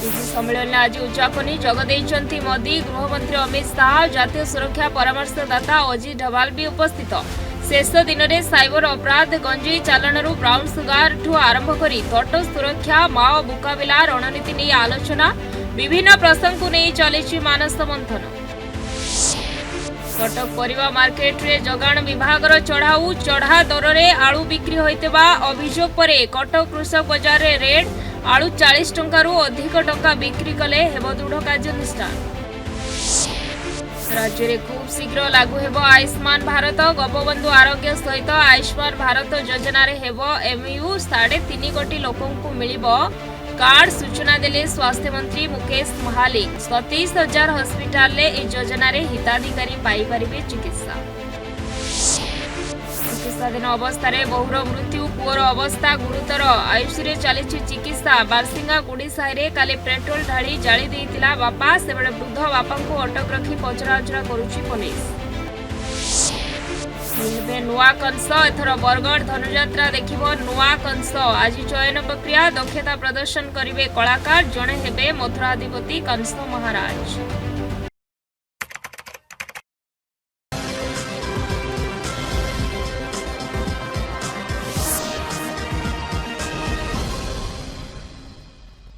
PG ସମ୍ମିଳନୀରେ ଆଜି ଉଦ୍ଯାପନୀ ଯୋଗ ଦେଇଛନ୍ତି ମୋଦି। ଗୃହମନ୍ତ୍ରୀ ଅମିତ ଶାହ, ଜାତୀୟ ସୁରକ୍ଷା ପରାମର୍ଶଦାତା ଅଜିତ ଡୋଭାଲ ବି ଉପସ୍ଥିତ। शेष दिन में साइबर अपराध, गंजेई चालाणरू ब्राउन सुगार ठू आरंभ कर तट सुरक्षा, माओ मुकाबिला रणनीति नहीं आलोचना, विभिन्न प्रसंग को नहीं चली मानस मंथन। कटक परिवा मार्केट रे जगाण विभाग चढ़ाऊ, चढ़ा दर में आलू बिक्री होइतेबा अभियोग पर कटक कृषक बाजार रे रेड, आलू 40 टंकारु अधिक टंका बिक्री कले हेब दृढ़ कार्यानुष्ठान। राज्य में खूब शीघ्र लागू हेब आयुष्मान भारत, गोपबंधु आरोग्य सहित आयुष्मान भारत योजना रे हेब एमयू 3.5 कोटी लोकंकु मिलिबो कार्ड। सूचना देले स्वास्थ्य मंत्री मुकेश महालिक। 37,000 हॉस्पिटल ले ए योजना रे हिताधिकारी पाई परिबे चिकित्सा। चिकित्साधीन अवस्था बहुर मृत्यु, पुअर अवस्था गुरुतर, आयुषी चली चिकित्सा। बारसिंगा गुड़ीसाही काली पेट्रोल ढाली जाली देइतिला बापा, सेबळे वृद्ध बापा को अटक रखी पचराउचरा करुछि पुलिस। मिलबे नुआ कंस, एथर बरगढ़ धनुଯାତ୍ରା देखिबो नुआ कंस। आज चयन प्रक्रिया, दक्षता प्रदर्शन करिवे कलाकार, जणे हेबे मथुराधिपति कंस महाराज।